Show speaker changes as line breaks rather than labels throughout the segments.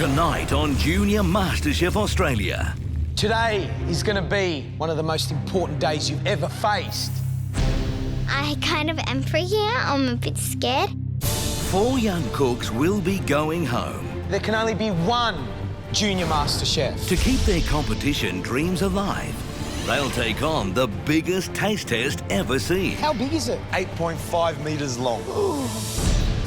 Tonight on Junior MasterChef Australia.
Today is going to be one of the most important days you've ever faced.
I kind of am freaking out. I'm a bit scared.
4 young cooks will be going home.
There can only be one Junior MasterChef.
To keep their competition dreams alive, they'll take on the biggest taste test ever seen.
How big is it?
8.5 metres long.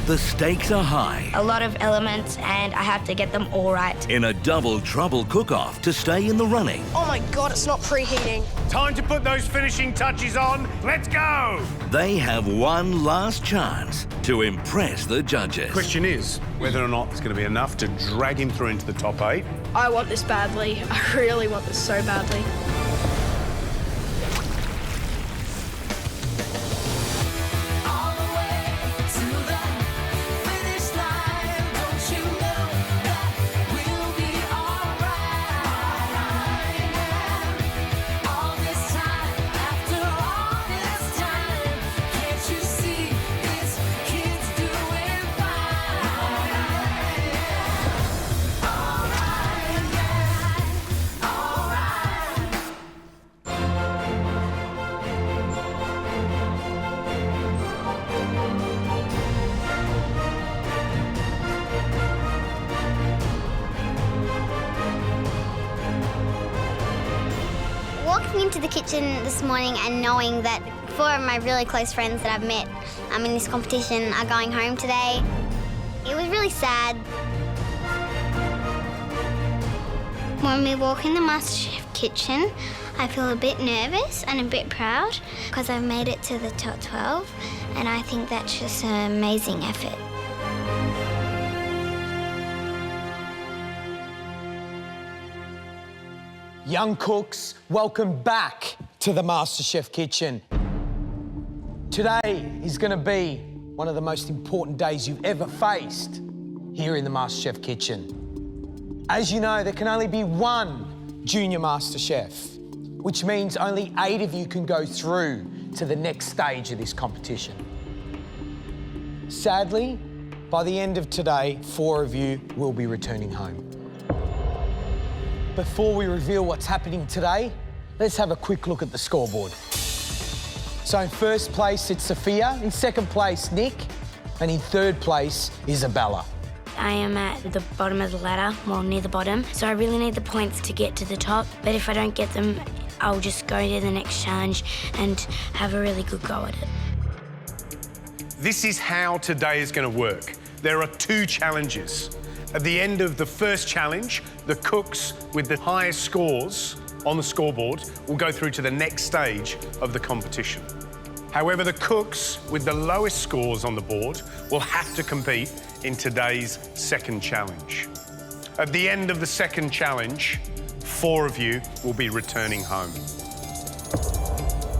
The stakes are high.
A lot of elements and I have to get them all right.
In a double trouble cook-off to stay in the running.
Oh my God, it's not preheating.
Time to put those finishing touches on. Let's go!
They have one last chance to impress the judges.
Question is whether or not it's going to be enough to drag him through into the top 8.
I want this badly. I really want this so badly.
Walking into the kitchen this morning and knowing that 4 of my really close friends that I've met in this competition are going home today, it was really sad. When we walk in the MasterChef kitchen, I feel a bit nervous and a bit proud because I've made it to the top 12, and I think that's just an amazing effort.
Young cooks, welcome back to the MasterChef kitchen. Today is going to be one of the most important days you've ever faced here in the MasterChef kitchen. As you know, there can only be one Junior MasterChef, which means only 8 of you can go through to the next stage of this competition. Sadly, by the end of today, 4 of you will be returning home. Before we reveal what's happening today, let's have a quick look at the scoreboard. So in first place, it's Sophia. In second place, Nick. And in third place, Isabella.
I am at the bottom of the ladder, well, near the bottom, so I really need the points to get to the top. But if I don't get them, I'll just go to the next challenge and have a really good go at it.
This is how today is going to work. There are 2 challenges. At the end of the first challenge, the cooks with the highest scores on the scoreboard will go through to the next stage of the competition. However, the cooks with the lowest scores on the board will have to compete in today's second challenge. At the end of the second challenge, 4 of you will be returning home.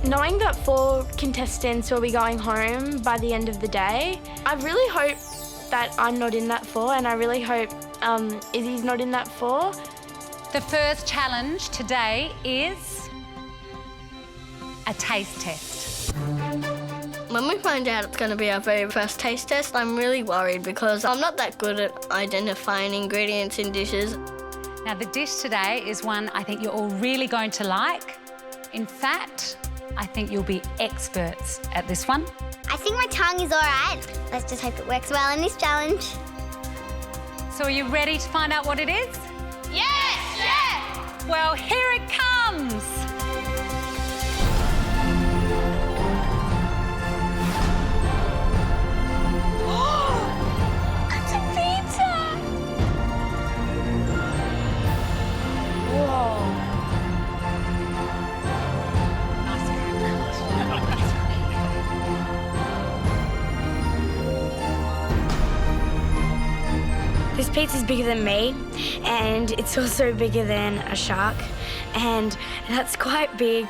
Knowing that 4 contestants will be going home by the end of the day, I really hope that I'm not in that 4, and I really hope Izzy's not in that 4.
The first challenge today is a taste test.
When we find out it's going to be our very first taste test, I'm really worried because I'm not that good at identifying ingredients in dishes.
Now, the dish today is one I think you're all really going to like. In fact, I think you'll be experts at this one.
I think my tongue is all right. Let's just hope it works well in this challenge.
So are you ready to find out what it is?
Yes! Yes!
Well, here it comes.
It's a pizza!
Whoa.
This pizza's bigger than me, and it's also bigger than a shark, and that's quite big.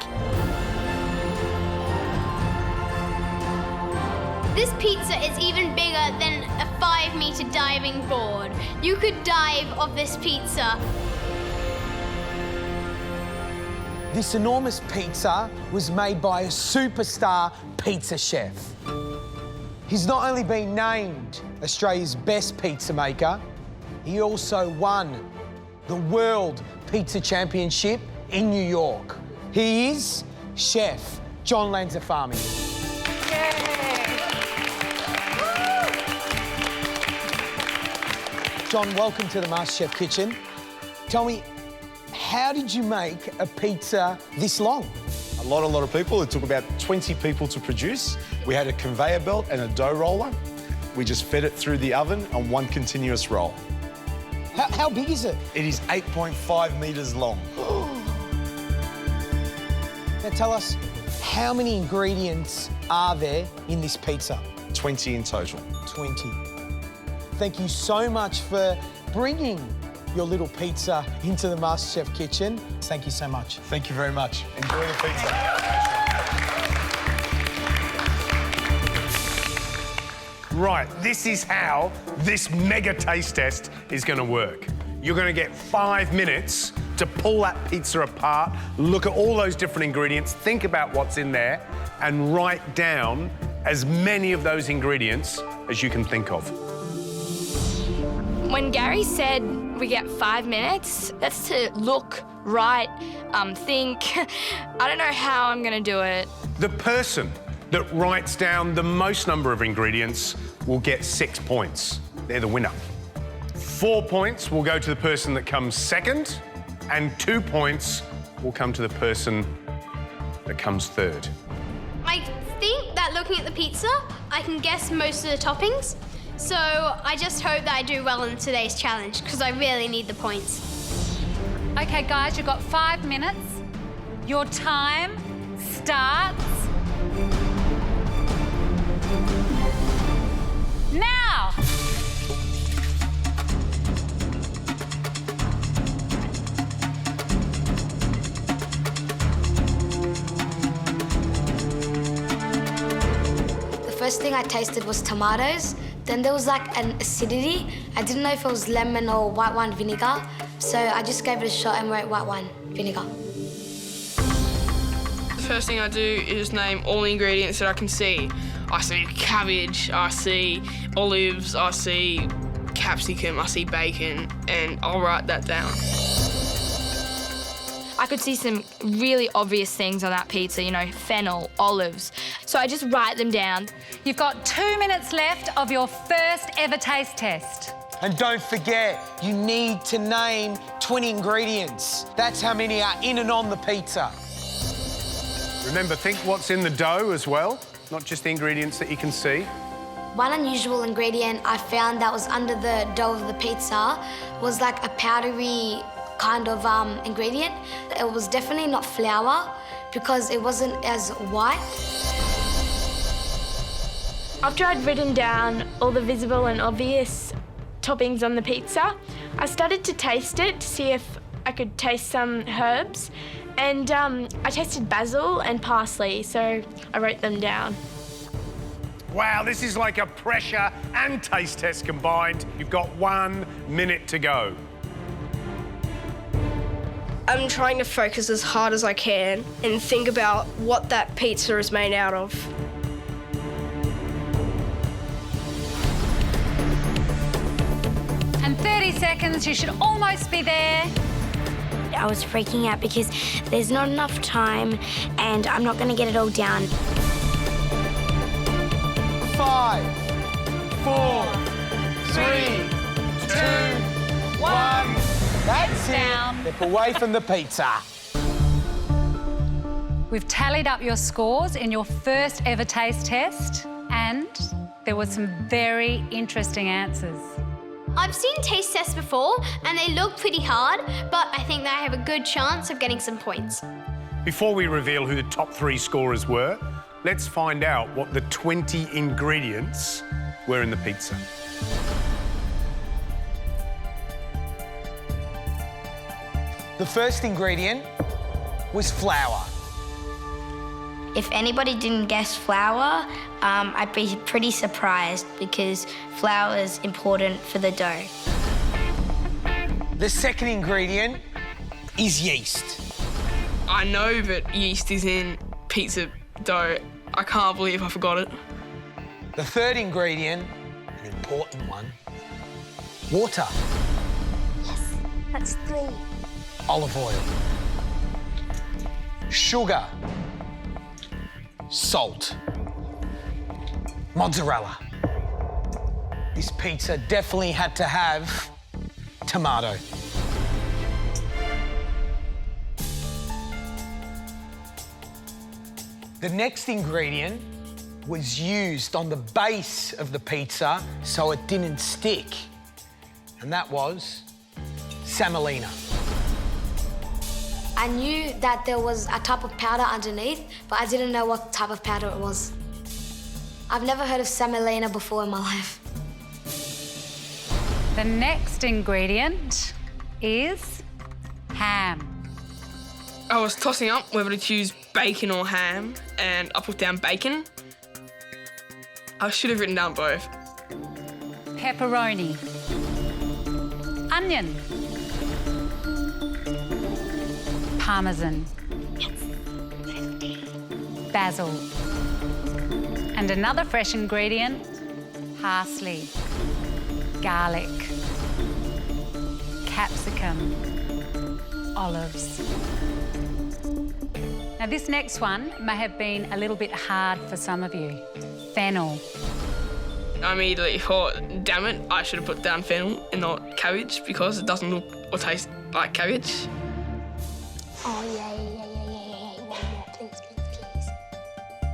This pizza is even bigger than a 5-meter diving board. You could dive off this pizza.
This enormous pizza was made by a superstar pizza chef. He's not only been named Australia's best pizza maker, he also won the World Pizza Championship in New York. He is Chef John Lanzafame. John, welcome to the MasterChef kitchen. Tell me, how did you make a pizza this long?
A lot of people. It took about 20 people to produce. We had a conveyor belt and a dough roller. We just fed it through the oven on one continuous roll.
How big is it?
It is 8.5 metres long.
Now tell us, how many ingredients are there in this pizza?
20 in total.
20. Thank you so much for bringing your little pizza into the MasterChef kitchen. Thank you so much.
Thank you very much. Enjoy the pizza.
Right, this is how this mega taste test is going to work. You're going to get 5 minutes to pull that pizza apart, look at all those different ingredients, think about what's in there, and write down as many of those ingredients as you can think of.
When Gary said we get 5 minutes, that's to look, write, think. I don't know how I'm going to do it.
The person that writes down the most number of ingredients will get 6 points. They're the winner. 4 points will go to the person that comes second, and 2 points will come to the person that comes third.
I think that looking at the pizza, I can guess most of the toppings. So I just hope that I do well in today's challenge because I really need the points.
Okay, guys, you've got 5 minutes. Your time starts now.
The first thing I tasted was tomatoes. Then there was like an acidity. I didn't know if it was lemon or white wine vinegar. So I just gave it a shot and wrote white wine vinegar.
The first thing I do is name all the ingredients that I can see. I see cabbage, I see olives, I see capsicum, I see bacon, and I'll write that down.
I could see some really obvious things on that pizza, you know, fennel, olives. So I just write them down.
You've got 2 minutes left of your first ever taste test.
And don't forget, you need to name 20 ingredients. That's how many are in and on the pizza.
Remember, think what's in the dough as well, not just the ingredients that you can see.
One unusual ingredient I found that was under the dough of the pizza was like a powdery kind of ingredient. It was definitely not flour because it wasn't as white.
After I'd written down all the visible and obvious toppings on the pizza, I started to taste it to see if I could taste some herbs. And I tasted basil and parsley, so I wrote them down.
Wow, this is like a pressure and taste test combined. You've got 1 minute to go.
I'm trying to focus as hard as I can and think about what that pizza is made out of.
And 30 seconds, you should almost be there.
I was freaking out because there's not enough time and I'm not going to get it all down.
5, 4, 3, 2, 1. That's
Down.
it. Step away from the pizza.
We've tallied up your scores in your first ever taste test, and there were some very interesting answers.
I've seen taste tests before and they look pretty hard, but I think that I have a good chance of getting some points.
Before we reveal who the top 3 scorers were, let's find out what the 20 ingredients were in the pizza.
The first ingredient was flour.
If anybody didn't guess flour, I'd be pretty surprised because flour is important for the dough.
The second ingredient is yeast.
I know that yeast is in pizza dough. I can't believe I forgot it.
The third ingredient, an important one, water. olive oil, sugar, salt, mozzarella. This pizza definitely had to have tomato. The next ingredient was used on the base of the pizza so it didn't stick, and that was semolina.
I knew that there was a type of powder underneath, but I didn't know what type of powder it was. I've never heard of semolina before in my life.
The next ingredient is ham.
I was tossing up whether to choose bacon or ham, and I put down bacon. I should have written down both.
Pepperoni. Onion. Parmesan. Basil. And another fresh ingredient, parsley, garlic, capsicum, olives. Now this next one may have been a little bit hard for some of you. Fennel.
I immediately thought, damn it, I should have put down fennel and not cabbage because it doesn't look or taste like cabbage.
Oh, yeah, please.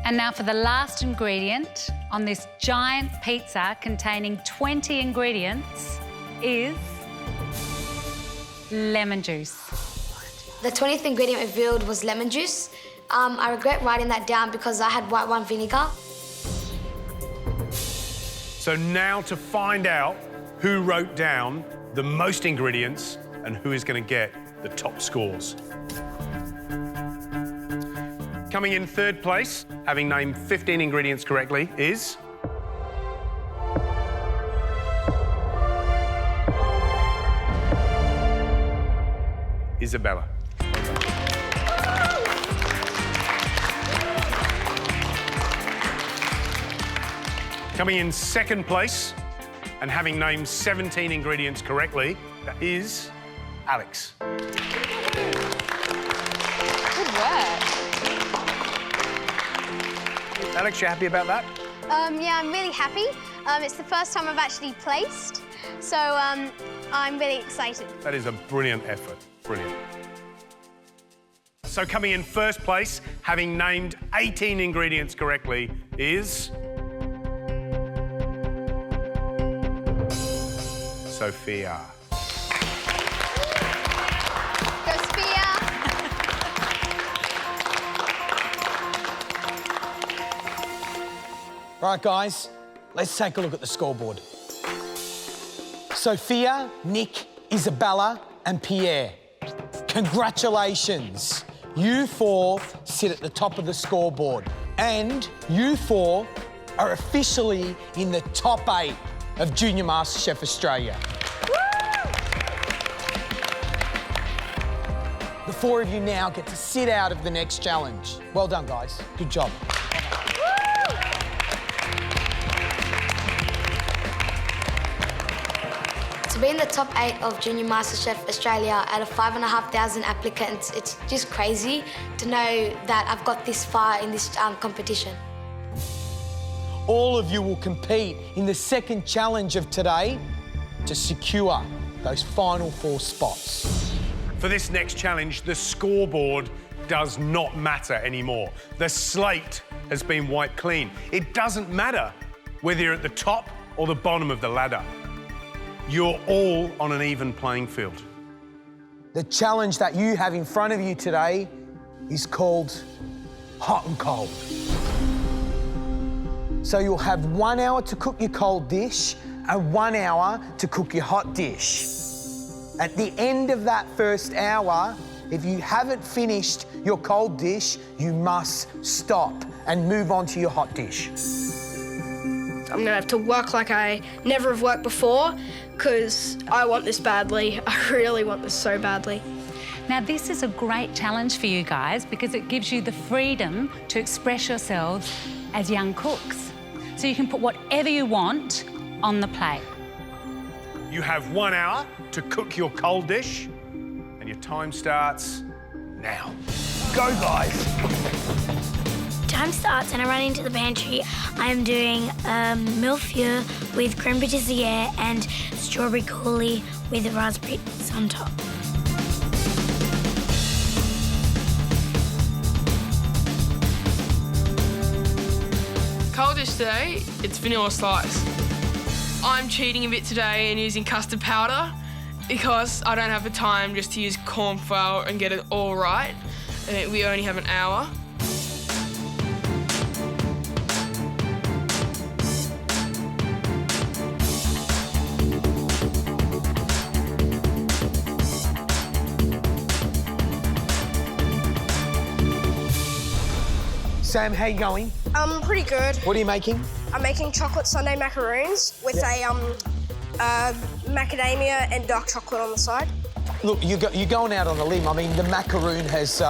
And now for the last ingredient on this giant pizza containing 20 ingredients is lemon juice.
The 20th ingredient revealed was lemon juice. I regret writing that down because I had white wine vinegar.
So now to find out who wrote down the most ingredients and who is going to get the top scores. Coming in third place, having named 15 ingredients correctly, is... Isabella. Coming in second place and having named 17 ingredients correctly, that is Alex.
Good work.
Alex, you happy about that?
Yeah, I'm really happy. It's the first time I've actually placed, so I'm really excited.
That is a brilliant effort. Brilliant. So coming in first place, having named 18 ingredients correctly, is... Sophia.
Go, Sophia!
Right, guys, let's take a look at the scoreboard. Sophia, Nick, Isabella, and Pierre. Congratulations. You four sit at the top of the scoreboard, and you four are officially in the top 8 of Junior MasterChef Australia. The 4 of you now get to sit out of the next challenge. Well done, guys. Good job.
To be in the top 8 of Junior MasterChef Australia out of 5,500 applicants, it's just crazy to know that I've got this far in this competition.
All of you will compete in the second challenge of today to secure those final 4 spots.
For this next challenge, the scoreboard does not matter anymore. The slate has been wiped clean. It doesn't matter whether you're at the top or the bottom of the ladder. You're all on an even playing field.
The challenge that you have in front of you today is called hot and cold. So you'll have 1 hour to cook your cold dish and 1 hour to cook your hot dish. At the end of that first hour, if you haven't finished your cold dish, you must stop and move on to your hot dish.
I'm gonna have to work like I never have worked before because I want this badly. I really want this so badly.
Now, this is a great challenge for you guys because it gives you the freedom to express yourselves as young cooks. So you can put whatever you want on the plate.
You have 1 hour to cook your cold dish And your time starts now. Go, guys.
Time starts and I run into the pantry. I'm doing millefeuille with creme patisserie and strawberry coulis with raspberries on top.
Cold dish today, it's vanilla slice. I'm cheating a bit today and using custard powder because I don't have the time just to use corn flour and get it all right. We only have an hour.
Sam, how you going?
Pretty good.
What are you making?
I'm making chocolate sundae macaroons with macadamia and dark chocolate on the side.
Look, you're going out on a limb. I mean, the macaroon has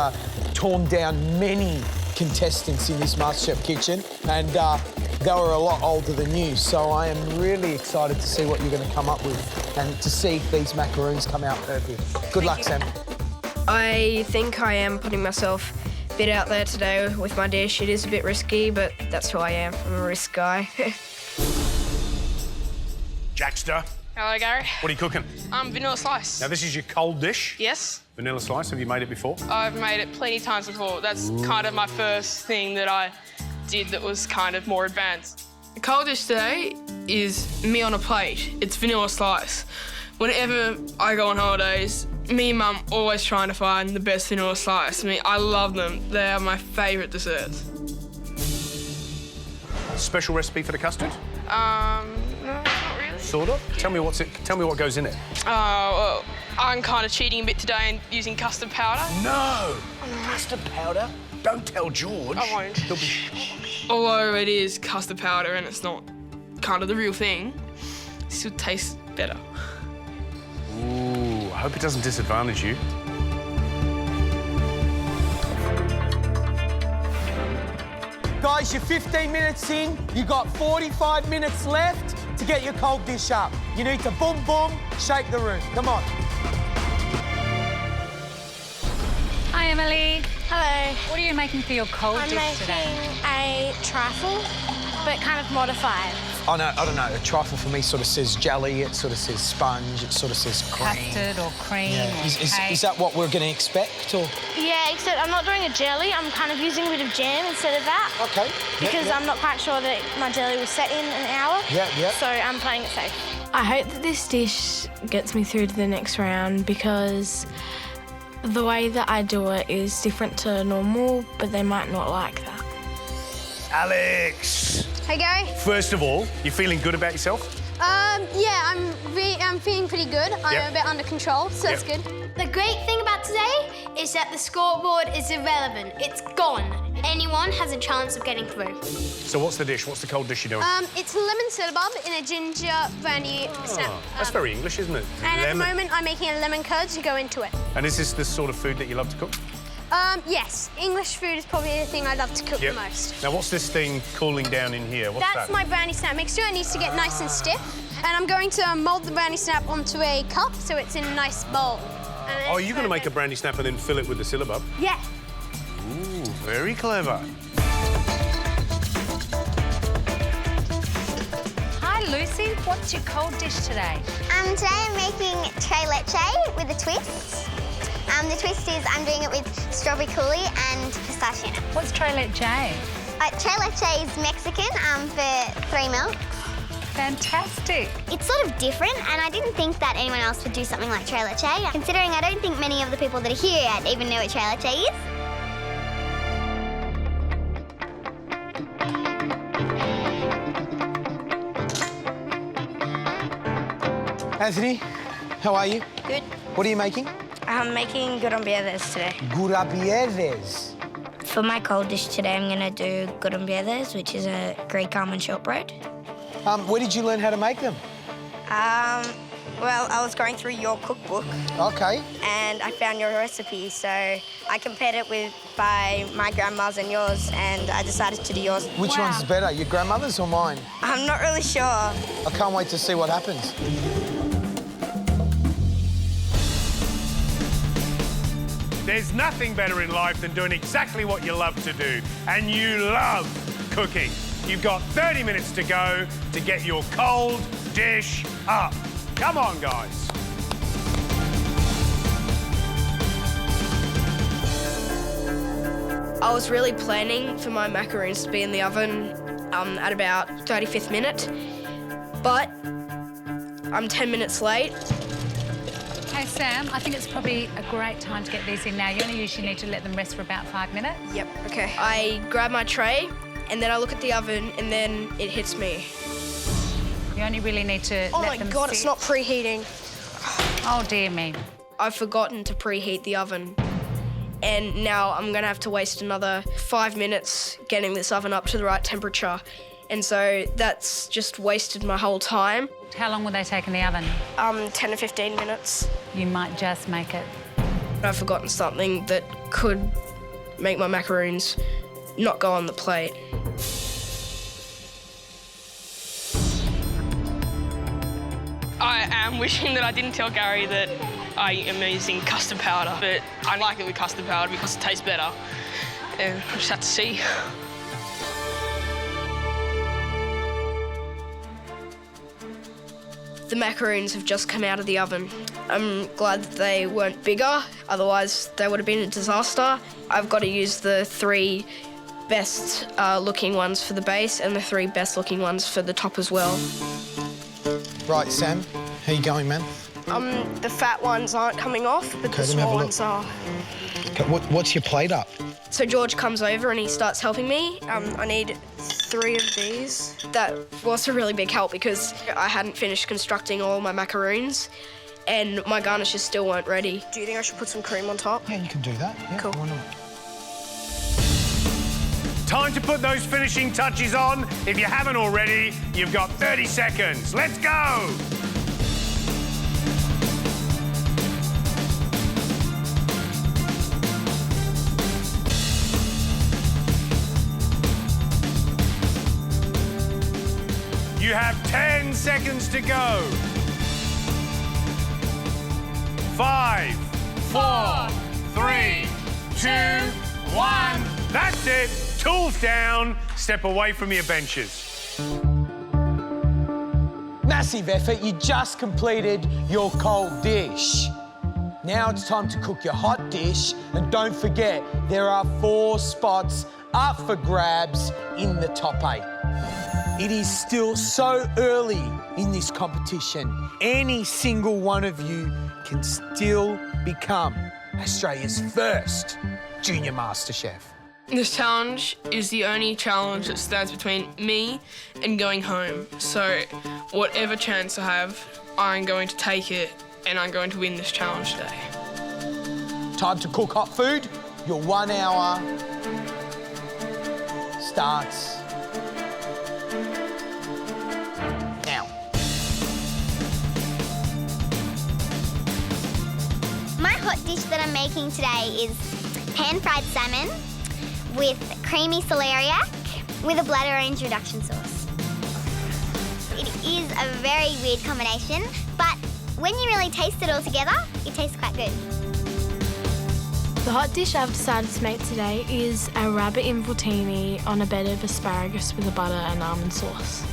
torn down many contestants in this MasterChef kitchen, and they were a lot older than you. So I am really excited to see what you're going to come up with and to see if these macaroons come out perfect. Good luck, Sam.
I think I am putting myself a bit out there today with my dish. It is a bit risky, but that's who I am. I'm a risk guy.
Jackster,
Hello, Gary.
what are you cooking?
Vanilla slice.
Now, this is your cold dish.
Yes,
Vanilla slice. Have you made it before?
I've made it plenty of times before. That's kind of my first thing that I did that was kind of more advanced. The cold dish today is me on a plate. It's vanilla slice. Whenever I go on holidays, me and Mum always trying to find the best vanilla slice. I mean, I love them. They are my favourite desserts.
Special recipe for the custard?
No, not really.
Sort of. Tell me what goes in it.
Well, I'm kind of cheating a bit today and using custard powder.
No! Custard powder? Don't tell George.
I won't.
He'll be...
Although it is custard powder and it's not kind of the real thing, it still tastes better.
Ooh, I hope it doesn't disadvantage you.
Guys, you're 15 minutes in. You got 45 minutes left to get your cold dish up. You need to boom, boom, shake the room. Come on.
Hi, Emily.
Hello.
What are you making for your cold
I'm
dish
making
today?
a trifle, but kind of modified.
Oh, no, I don't know. A trifle for me sort of says jelly, it sort of says sponge, it sort of says cream.
Custard or cream or
Is that what we're going to expect, or...?
Yeah, except I'm not doing a jelly. I'm kind of using a bit of jam instead of that.
OK.
Because I'm not quite sure that my jelly will set in an hour.
Yeah.
So I'm playing it safe.
I hope that this dish gets me through to the next round because the way that I do it is different to normal, but they might not like that.
Alex!
Hey, Gary.
First of all, you feeling good about yourself?
Yeah, I'm feeling pretty good. I'm a bit under control, so that's good. The great thing about today is that the scoreboard is irrelevant. It's gone. Anyone has a chance of getting through.
So what's the dish? What's the cold dish you're doing?
It's lemon syllabub in a ginger brandy snap.
That's very English, isn't it?
And at the moment, I'm making a lemon curd to go into it.
And is this the sort of food that you love to cook?
Yes. English food is probably the thing I love to cook the most.
Now, what's this thing cooling down in here? What's
That's
that?
my brownie snap mixture. It needs to get nice and stiff. And I'm going to mould the brownie snap onto a cup so it's in a nice bowl.
Oh, you're going to make a brandy snap and then fill it with the syllabub?
Yeah.
Ooh, very clever.
Hi, Lucy. What's your cold dish today?
Today I'm making tres leche with a twist. The twist is I'm doing it with strawberry coulis and pistachio nuts.
What's tres leche?
Tres leche is Mexican for 3 milks.
Fantastic.
It's sort of different, and I didn't think that anyone else would do something like tres leche, considering I don't think many of the people that are here even know what tres leche is.
Anthony, how are you?
Good.
What are you making?
I'm making gurambiedes today.
Gurambiedes.
For my cold dish today, I'm going to do gurambiedes, which is a Greek almond shortbread.
Where did you learn how to make them?
Well, I was going through your cookbook.
OK.
And I found your recipe, so I compared it by my grandma's and yours, and I decided to do yours.
Which one's better, your grandmother's or mine?
I'm not really sure.
I can't wait to see what happens.
There's nothing better in life than doing exactly what you love to do, and you love cooking. You've got 30 minutes to go to get your cold dish up. Come on, guys.
I was really planning for my macaroons to be in the oven at about 35th minute, but I'm 10 minutes late.
Hey, Sam, I think it's probably a great time to get these in now. You only usually need to let them rest for about 5 minutes.
Yep, okay. I grab my tray, and then I look at the oven, and then it hits me.
You only really need to
Oh
let
my
them
God,
sit.
it's not preheating.
Oh, dear me.
I've forgotten to preheat the oven, and now I'm gonna have to waste another 5 minutes getting this oven up to the right temperature. And so that's just wasted my whole time.
How long will they take in the oven?
10 to 15 minutes.
You might just make it.
I've forgotten something that could make my macaroons not go on the plate.
I am wishing that I didn't tell Gary that I am using custard powder, but I like it with custard powder because it tastes better. And we'll just have to see.
The macaroons have just come out of the oven. I'm glad that they weren't bigger, otherwise they would have been a disaster. I've got to use the 3 best looking ones for the base and the 3 best looking ones for the top as well.
Right, Sam, how you going, man?
The fat ones aren't coming off, but the small ones are.
Okay, what's your plate up?
So George comes over and he starts helping me. I need 3 of these. That was a really big help because I hadn't finished constructing all my macaroons and my garnishes still weren't ready. Do you think I should put some cream on top?
Yeah, you can do that. Yeah,
cool.
Why not?
Time to put those finishing touches on. If you haven't already, you've got 30 seconds. Let's go! You have 10 seconds to go. 5, 4, 3, 2, 1. That's it. Tools down. Step away from your benches.
Massive effort. You just completed your cold dish. Now it's time to cook your hot dish. And don't forget, there are 4 spots up for grabs in the top 8. It is still so early in this competition. Any single one of you can still become Australia's first Junior MasterChef.
This challenge is the only challenge that stands between me and going home. So whatever chance I have, I'm going to take it and I'm going to win this challenge today.
Time to cook hot food. Your 1 hour starts now.
My hot dish that I'm making today is pan-fried salmon with creamy celeriac with a blood orange reduction sauce. It is a very weird combination, but when you really taste it all together, it tastes quite good.
The hot dish I've decided to make today is a rabbit infiltini on a bed of asparagus with a butter and almond sauce.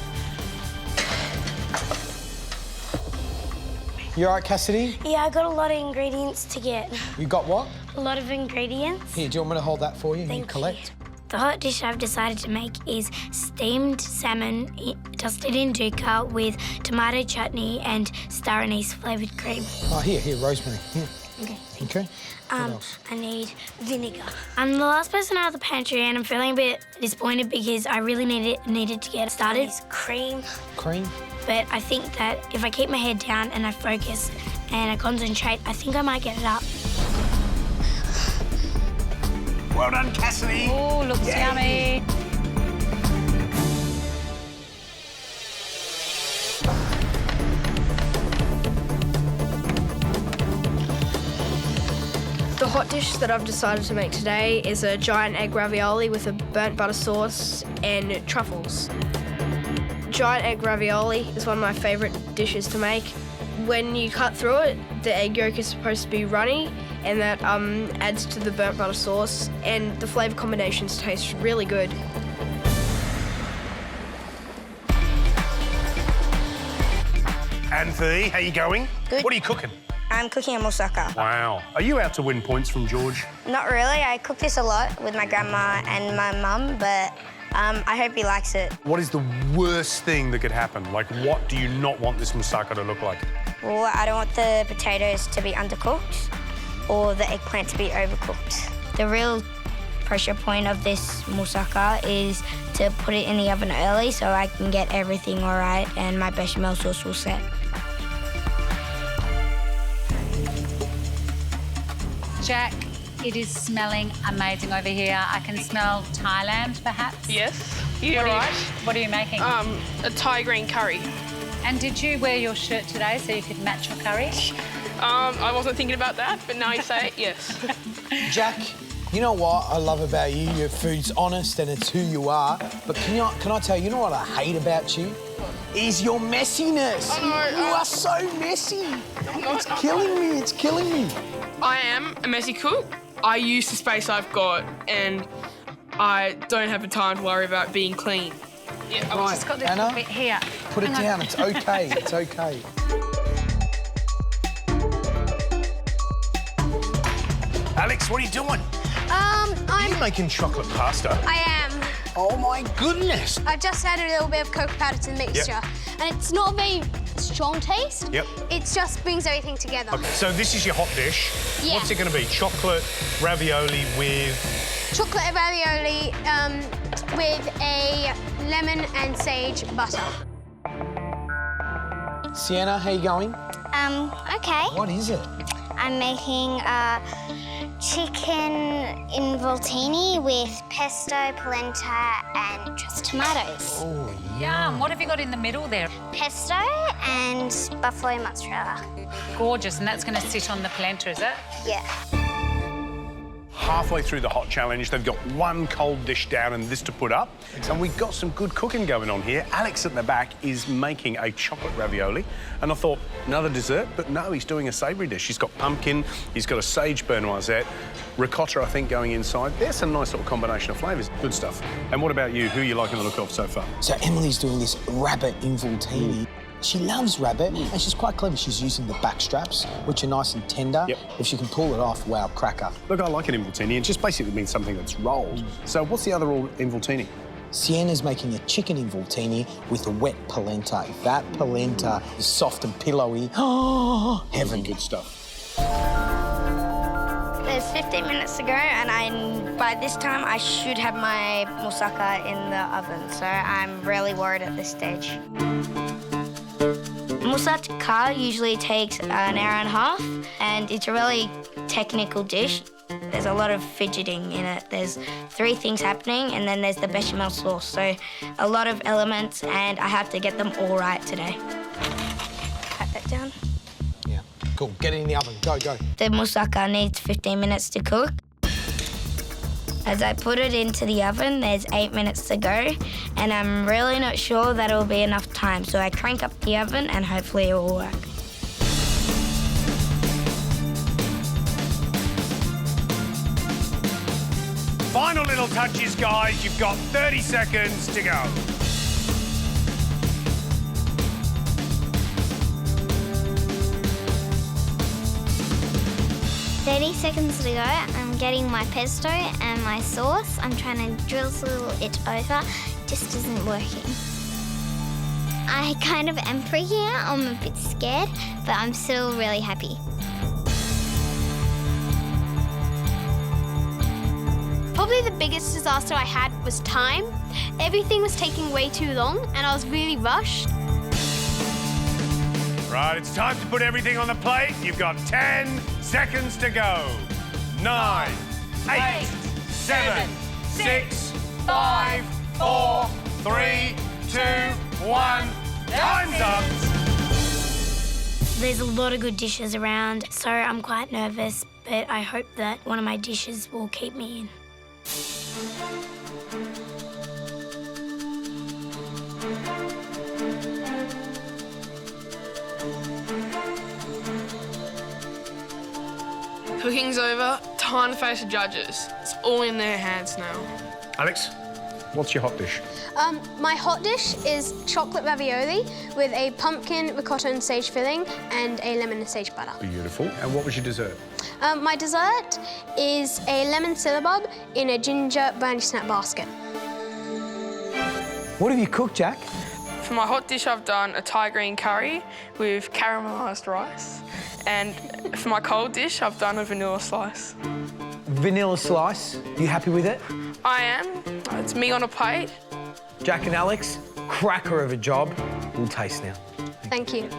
You all right, Cassidy?
Yeah, I got a lot of ingredients to get.
You got what?
A lot of ingredients.
Here, do you want me to hold that for you?
Thank
you collect.
The hot dish I've decided to make is steamed salmon dusted in dukkha with tomato chutney and star anise flavoured cream.
Oh, here, rosemary. Here.
Okay.
Okay. What else?
I need vinegar. I'm the last person out of the pantry and I'm feeling a bit disappointed because I really needed to get started. Cream.
Cream.
But I think that if I keep my head down and I focus and I concentrate, I think I might get it up.
Well done, Cassidy.
Oh, looks yummy.
The hot dish that I've decided to make today is a giant egg ravioli with a burnt butter sauce and truffles. Giant egg ravioli is one of my favourite dishes to make. when you cut through it, the egg yolk is supposed to be runny, and that adds to the burnt butter sauce, and the flavour combinations taste really good.
Anthony, how you going?
Good.
What are you cooking?
I'm cooking a moussaka.
Wow. Are you out to win points from George?
Not really. I cook this a lot with my grandma and my mum, but I hope he likes it.
What is the worst thing that could happen? Like, what do you not want this moussaka to look like?
Well, I don't want the potatoes to be undercooked or the eggplant to be overcooked. The real pressure point of this moussaka is to put it in the oven early so I can get everything all right and my bechamel sauce will set.
Jack, it is smelling amazing over here. I can smell Thailand, perhaps.
Yes, you're right.
What are you making?
A Thai green curry.
And did you wear your shirt today so you could match your curry?
I wasn't thinking about that, but now you say it, yes.
Jack, you know what I love about you? Your food's honest and it's who you are. But can I tell you know what I hate about you? Is your messiness.
I know.
You are so messy. It's killing me. It's killing me.
I am a messy cook. I use the space I've got and I don't have the time to worry about being clean. Yeah,
Right,
Just got this
Anna,
bit here.
put it
Hang on.
down. It's okay. It's okay.
Alex, what are you doing? Are you making chocolate pasta?
I am.
Oh, my goodness.
I've just added a little bit of cocoa powder to the mixture. And it's not a very strong taste.
Yep.
It just brings everything together.
Okay, so this is your hot dish.
Yeah.
What's it going to be? Chocolate ravioli with...
Chocolate ravioli with a lemon and sage butter.
Sienna, how you going?
Okay.
What is it?
I'm making chicken involtini with pesto, polenta, and just tomatoes.
Oh,
Yum. What have you got in the middle there?
Pesto and buffalo mozzarella.
Gorgeous, and that's going to sit on the polenta, is it?
Yeah.
Halfway through the hot challenge, they've got one cold dish down and this to put up. And we've got some good cooking going on here. Alex at the back is making a chocolate ravioli. And I thought, another dessert, but no, he's doing a savoury dish. He's got pumpkin, he's got a sage beurre noisette, ricotta, I think, going inside. There's some nice little combination of flavours. Good stuff. And what about you? Who are you liking the look of so far?
So Emily's doing this rabbit involtini. She loves rabbit and she's quite clever. She's using the back straps, which are nice and tender.
Yep.
If she can pull it off, wow, cracker.
Look, I like an involtini. It just basically means something that's rolled. So what's the other involtini?
Sienna's making a chicken involtini with a wet polenta. If that polenta is soft and pillowy, oh, heaven.
Good stuff.
There's 15 minutes to go, and by this time I should have my moussaka in the oven, so I'm really worried at this stage. Moussaka usually takes an hour and a half, and it's a really technical dish. There's a lot of fidgeting in it. There's 3 things happening, and then there's the bechamel sauce. So a lot of elements, and I have to get them all right today. Pat that down.
Yeah, cool. Get it in the oven. Go, go.
The moussaka needs 15 minutes to cook. As I put it into the oven, there's 8 minutes to go, and I'm really not sure that it'll be enough time. So I crank up the oven, and hopefully it will work.
Final little touches, guys. You've got 30 seconds to go.
$30 to go. I'm getting my pesto and my sauce. I'm trying to drizzle it over. It just isn't working. I kind of am freaking out. I'm a bit scared, but I'm still really happy.
Probably the biggest disaster I had was time. Everything was taking way too long and I was really rushed.
Right, it's time to put everything on the plate. You've got 10 seconds to go. 9, 8, 7, 6, 5, 4, 3, 2, 1. Time's up.
There's a lot of good dishes around, so I'm quite nervous, but I hope that one of my dishes will keep me in.
Cooking's over. Time to face the judges. It's all in their hands now.
Alex, what's your hot dish?
My hot dish is chocolate ravioli with a pumpkin, ricotta and sage filling and a lemon and sage butter.
Beautiful. And what was your dessert?
My dessert is a lemon syllabub in a ginger brandy snap basket.
What have you cooked, Jack?
For my hot dish, I've done a Thai green curry with caramelised rice. And for my cold dish, I've done a vanilla slice.
Vanilla slice. You happy with it?
I am. It's me on a plate.
Jack and Alex, cracker of a job. We'll taste now.
Thank you.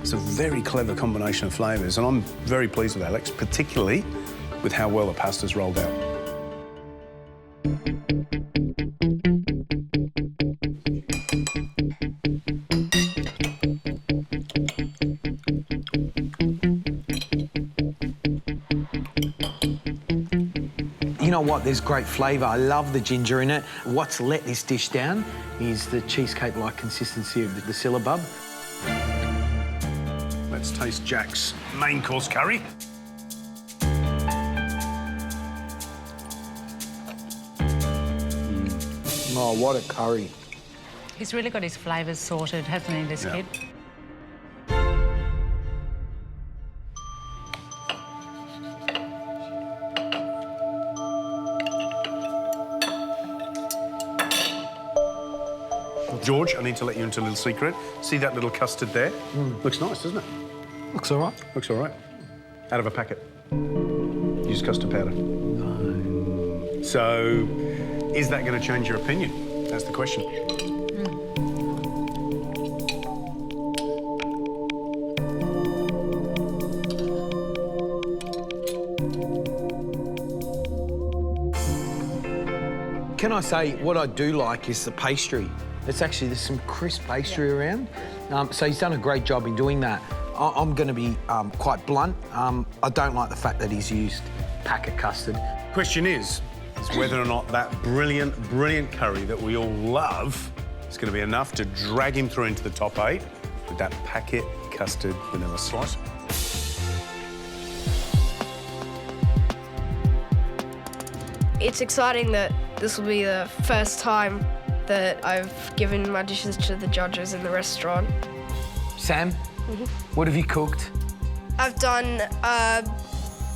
It's a very clever combination of flavours, and I'm very pleased with Alex, particularly with how well the pasta's rolled out.
You know what? There's great flavour. I love the ginger in it. What's let this dish down is the cheesecake-like consistency of the syllabub.
Let's taste Jack's main course curry.
Oh, what a curry.
He's really got his flavours sorted, hasn't he, this kid?
George, I need to let you into a little secret. See that little custard there? Looks nice, doesn't it?
Looks all right.
Looks all right. Out of a packet. Use custard powder. So, is that going to change your opinion? That's the question.
Can I say, what I do like is the pastry. It's actually, there's some crisp pastry around. So he's done a great job in doing that. I'm going to be quite blunt. I don't like the fact that he's used packet custard.
Question is whether or not that brilliant, brilliant curry that we all love is going to be enough to drag him through into the top 8 with that packet custard vanilla slice.
It's exciting that this will be the first time that I've given my dishes to the judges in the restaurant.
Sam, what have you cooked?
I've done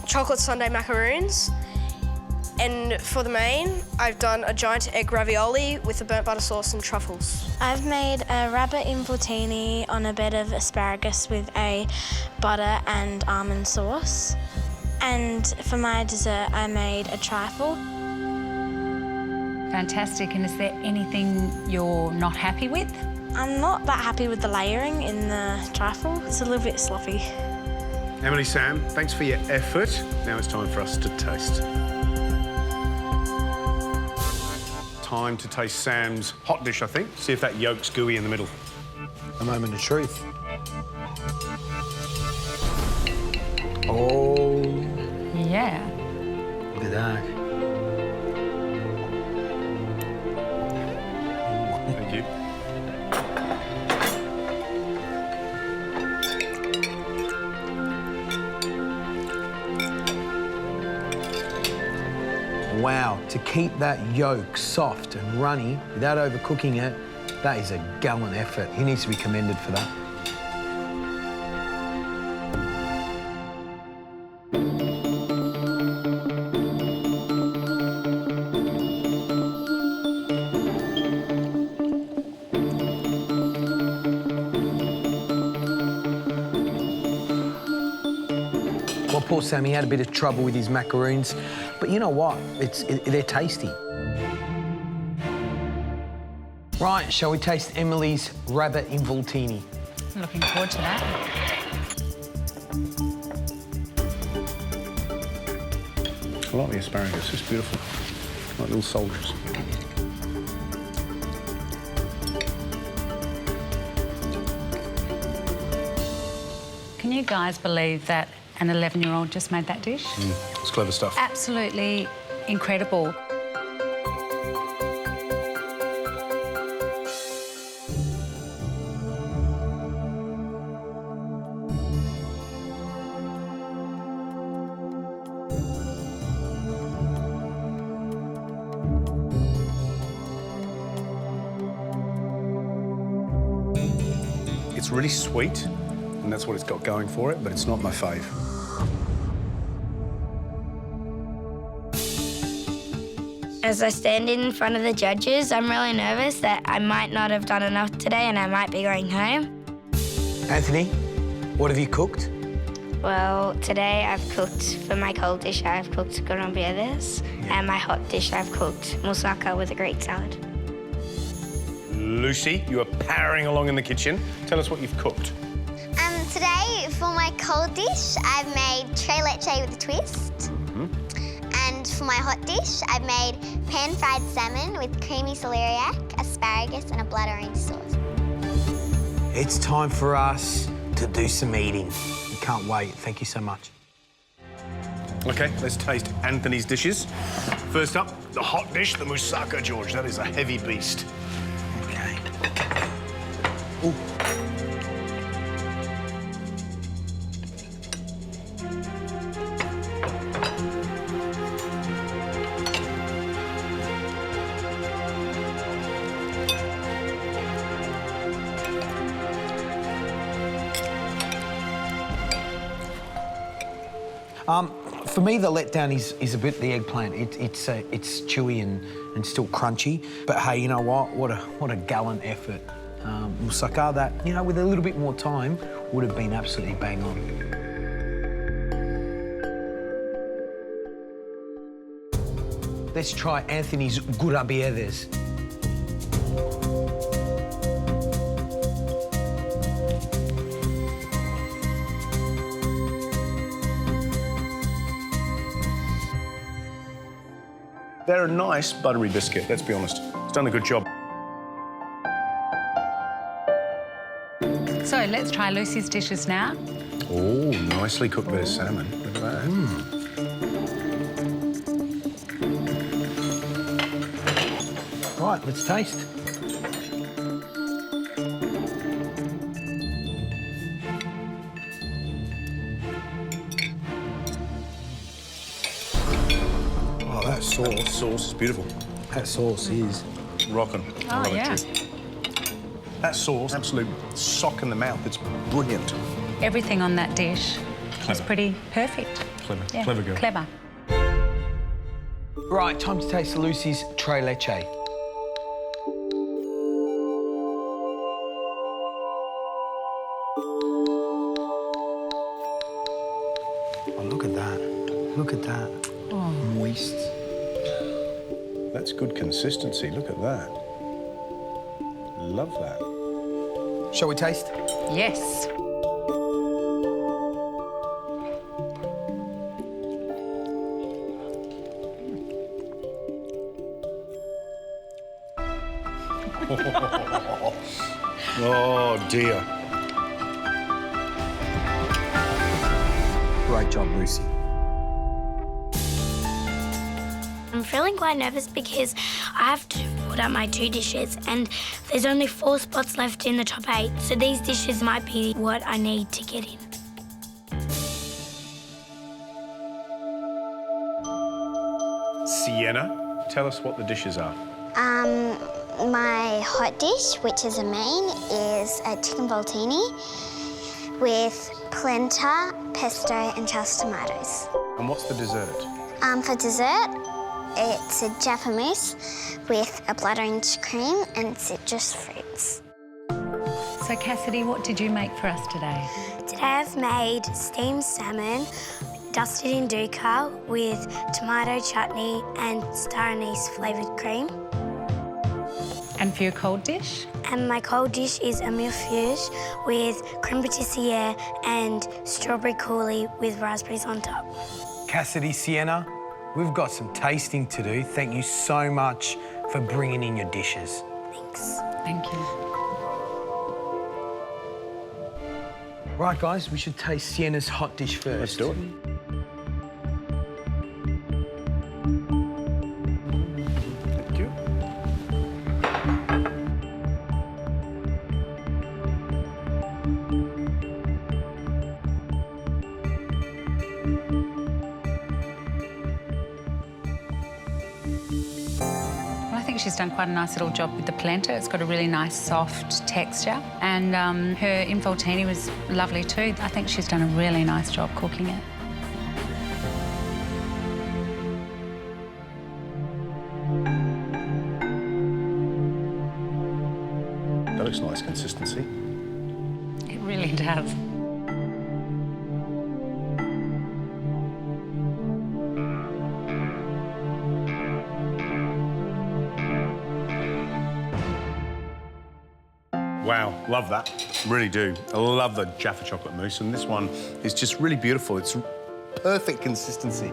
chocolate sundae macaroons, and for the main, I've done a giant egg ravioli with a burnt butter sauce and truffles.
I've made a rabbit involtini on a bed of asparagus with a butter and almond sauce. And for my dessert, I made a trifle.
Fantastic. And is there anything you're not happy with?
I'm not that happy with the layering in the trifle. It's a little bit sloppy.
Emily, Sam, thanks for your effort. Now it's time for us to taste. Time to taste Sam's hot dish, I think. See if that yolk's gooey in the middle.
A moment of truth. Oh.
Yeah.
Look at that.
Thank you.
Wow, to keep that yolk soft and runny without overcooking it, that is a gallant effort. He needs to be commended for that. Well, poor Sammy had a bit of trouble with his macaroons, but you know what? They're tasty. Right, shall we taste Emily's rabbit involtini?
I'm looking forward to that.
I like the asparagus, it's beautiful. like little soldiers.
Can you guys believe that an 11-year-old just made that dish?
It's clever stuff.
Absolutely incredible.
It's really sweet, and that's what it's got going for it, but it's not my fave.
As I stand in front of the judges, I'm really nervous that I might not have done enough today and I might be going home.
Anthony, what have you cooked?
Well, today I've cooked, for my cold dish, I've cooked gramboleses, and my hot dish, I've cooked moussaka with a Greek salad.
Lucy, you are powering along in the kitchen. Tell us what you've cooked.
Today, for my cold dish, I've made tres leche with a twist. And for my hot dish, I've made pan-fried salmon with creamy celeriac, asparagus and a blood orange sauce.
It's time for us to do some eating. I can't wait. Thank you so much.
OK, let's taste Anthony's dishes. First up, the hot dish, the moussaka, George. That is a heavy beast.
OK. Ooh. For me, the letdown is a bit the eggplant. It's chewy and still crunchy. But hey, you know what? What a gallant effort. Moussaka, that, you know, with a little bit more time, would have been absolutely bang on. Let's try Anthony's gurabiedes.
They're a nice buttery biscuit, let's be honest. It's done a good job.
So let's try Lucy's dishes now.
Oh, nicely cooked bit of salmon. Look at that.
Right, let's taste.
That sauce is beautiful.
That sauce is
rocking.
Oh, yeah.
That sauce, absolute sock in the mouth. It's brilliant.
Everything on that dish is pretty perfect.
Clever.
Yeah.
Clever girl.
Clever.
Right, time to taste Lucy's tres leche. Oh, look at that. Look at that.
Oh.
Moist.
That's good consistency. Look at that. Love that.
Shall we taste?
Yes.
Oh, dear.
Great job, Lucy.
I'm feeling quite nervous because I have to put up my 2 dishes and there's only 4 spots left in the top 8, so these dishes might be what I need to get in.
Sienna, tell us what the dishes are.
My hot dish, which is a main, is a chicken voltini with polenta, pesto and chassed tomatoes.
And what's the dessert?
For dessert, it's a jaffa mousse with a blood orange cream and citrus fruits.
So, Cassidy, what did you make for us today?
Today I've made steamed salmon, dusted in dukkha with tomato chutney and star anise flavoured cream.
And for your cold dish?
And my cold dish is a millefeuille with creme pâtissière and strawberry coulis with raspberries on top.
Cassidy, Sienna, we've got some tasting to do. Thank you so much for bringing in your dishes.
Thanks. Thank you.
Right, guys, we should taste Sienna's hot dish first.
Let's do it. Thank you.
I think she's done quite a nice little job with the polenta. It's got a really nice soft texture, and her involtini was lovely too. I think she's done a really nice job cooking it.
That looks nice consistency.
It really does.
Wow, love that. Really do. I love the Jaffa chocolate mousse, and this one is just really beautiful. It's perfect consistency.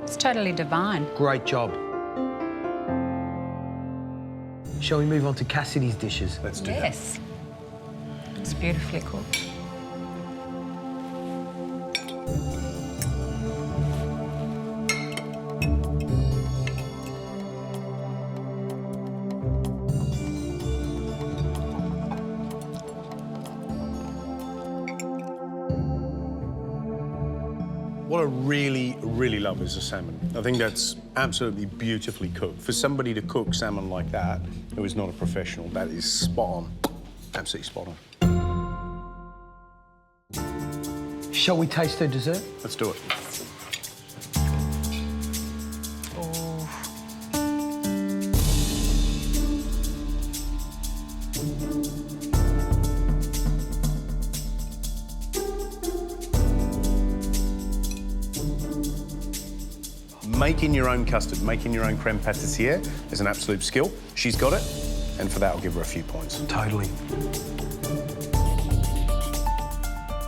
It's totally divine.
Great job. Shall we move on to Cassidy's dishes?
Let's do that.
Yes. It's beautifully cooked.
What I really, really love is the salmon. I think that's absolutely beautifully cooked. For somebody to cook salmon like that, who is not a professional, that is spot on. Absolutely spot on.
Shall we taste her dessert?
Let's do it. Making your own custard, making your own creme pâtissière is an absolute skill. She's got it, and for that, I'll give her a few points.
Totally.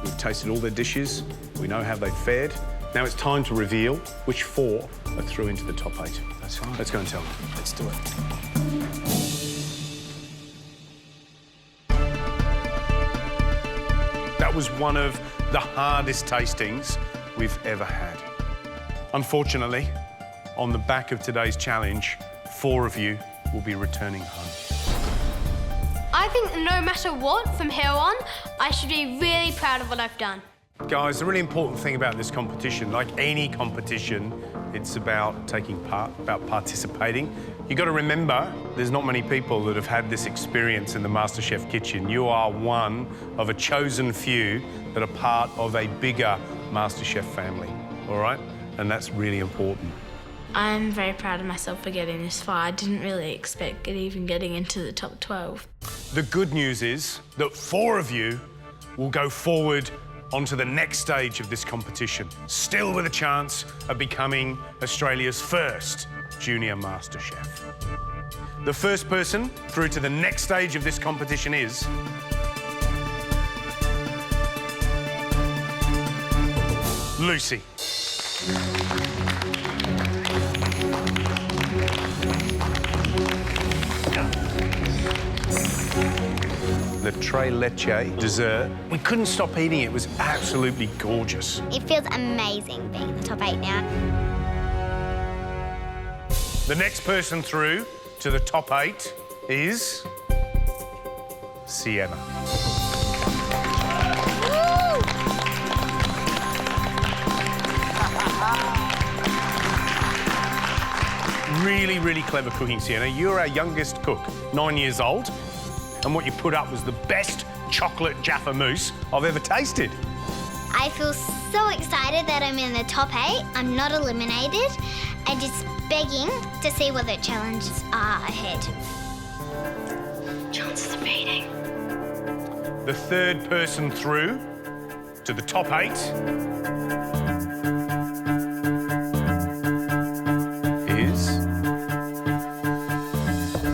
We've tasted all their dishes. We know how they fared. Now it's time to reveal which 4 are through into the top 8.
That's right.
Let's go and tell them.
Let's do it.
That was one of the hardest tastings we've ever had. Unfortunately, on the back of today's challenge, 4 of you will be returning home.
I think no matter what, from here on, I should be really proud of what I've done.
Guys, the really important thing about this competition, like any competition, it's about taking part, about participating. You've got to remember, there's not many people that have had this experience in the MasterChef kitchen. You are one of a chosen few that are part of a bigger MasterChef family, all right? And that's really important.
I'm very proud of myself for getting this far. I didn't really expect it even getting into the top 12.
The good news is that 4 of you will go forward onto the next stage of this competition, still with a chance of becoming Australia's first junior MasterChef. The first person through to the next stage of this competition is Lucy. The tres leche dessert. We couldn't stop eating it. It was absolutely gorgeous.
It feels amazing being in the top 8 now.
The next person through to the top 8 is Sienna. Really, really clever cooking, Sienna. You're our youngest cook, 9 years old, and what you put up was the best chocolate Jaffa mousse I've ever tasted.
I feel so excited that I'm in the top 8. I'm not eliminated, and just begging to see what the challenges are ahead.
Chances of beating.
The third person through to the top 8 is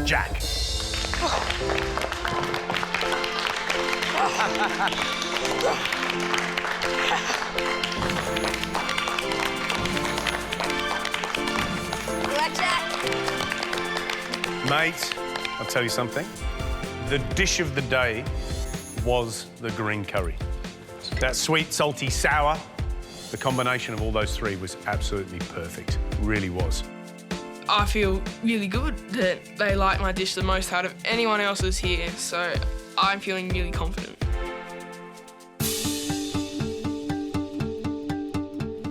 Jack. Mate, I'll tell you something. The dish of the day was the green curry. That sweet, salty, sour, the combination of all those three was absolutely perfect. Really was.
I feel really good that they like my dish the most out of anyone else's here, so I'm feeling really confident.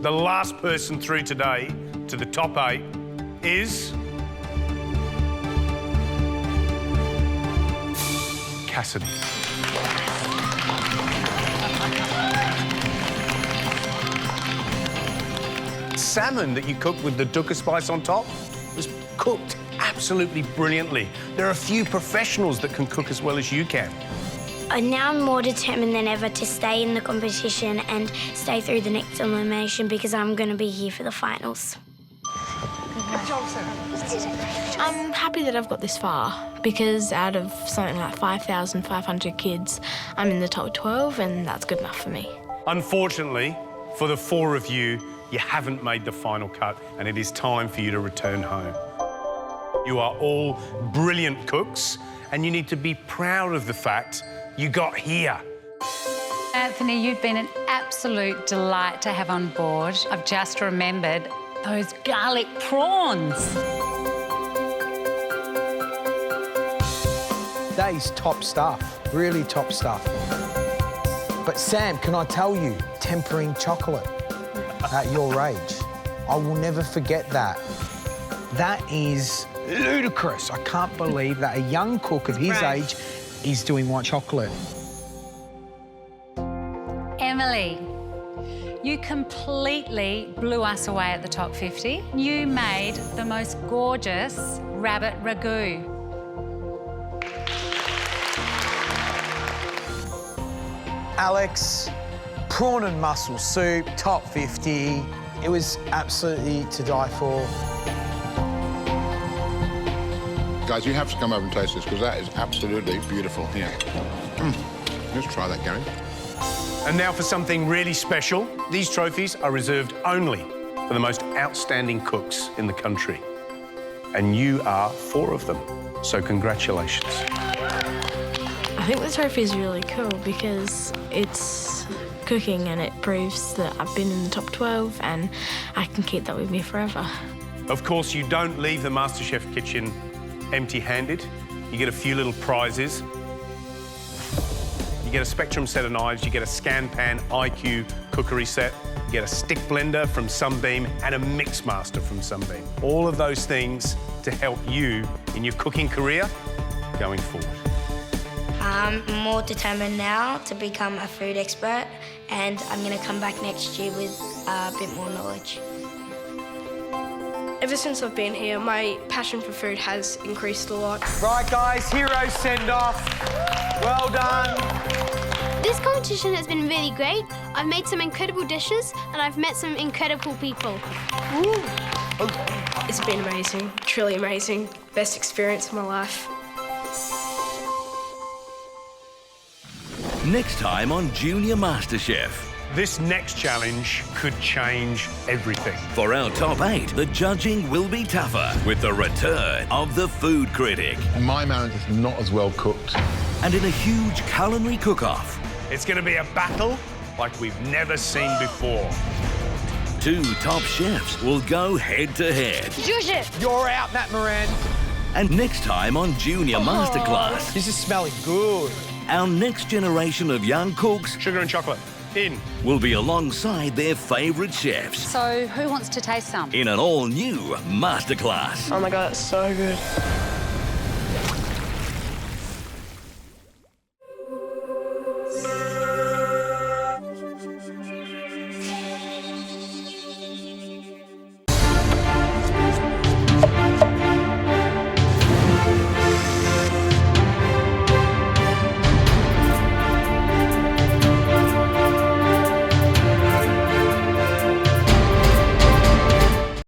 The last person through today to the top 8 is... Cassidy. Salmon that you cooked with the dukkha spice on top was cooked absolutely brilliantly. There are a few professionals that can cook as well as you can.
Now I'm more determined than ever to stay in the competition and stay through the next elimination because I'm going to be here for the finals.
I'm happy that I've got this far because out of something like 5,500 kids, I'm in the top 12 and that's good enough for me.
Unfortunately, for the 4 of you, you haven't made the final cut and it is time for you to return home. You are all brilliant cooks and you need to be proud of the fact you got here.
Anthony, you've been an absolute delight to have on board. I've just remembered those garlic prawns.
That is top stuff, really top stuff. But Sam, can I tell you, tempering chocolate at your age, I will never forget that. That is ludicrous. I can't believe that a young cook of his age is doing white chocolate.
Emily, you completely blew us away at the top 50. You made the most gorgeous rabbit ragu.
Alex, prawn and mussel soup, top 50. It was absolutely to die for.
Guys, you have to come over and taste this because that is absolutely beautiful here. Let's try that, Gary.
And now for something really special. These trophies are reserved only for the most outstanding cooks in the country. And you are 4 of them, so congratulations.
I think the trophy is really cool because it's cooking and it proves that I've been in the top 12 and I can keep that with me forever.
Of course, you don't leave the MasterChef kitchen empty-handed. You get a few little prizes. You get a Spectrum set of knives, you get a Scan Pan IQ cookery set, you get a stick blender from Sunbeam and a Mix Master from Sunbeam. All of those things to help you in your cooking career going forward.
I'm more determined now to become a food expert and I'm going to come back next year with a bit more knowledge.
Ever since I've been here, my passion for food has increased a lot.
Right, guys, hero send-off. Well done.
This competition has been really great. I've made some incredible dishes and I've met some incredible people.
Ooh. It's been amazing, truly amazing. Best experience of my life.
Next time on Junior MasterChef.
This next challenge could change everything.
For our top 8, the judging will be tougher with the return of the food critic.
My marriage is not as well cooked.
And in a huge culinary cook-off.
It's going to be a battle like we've never seen before.
2 top chefs will go head-to-head.
You're out, Matt Moran.
And next time on Junior Masterclass.
This is smelling good.
Our next generation of young cooks,
Sugar and chocolate, in.
will be alongside their favourite chefs.
So who wants to taste some?
In an all-new Masterclass.
Oh my God, it's so good.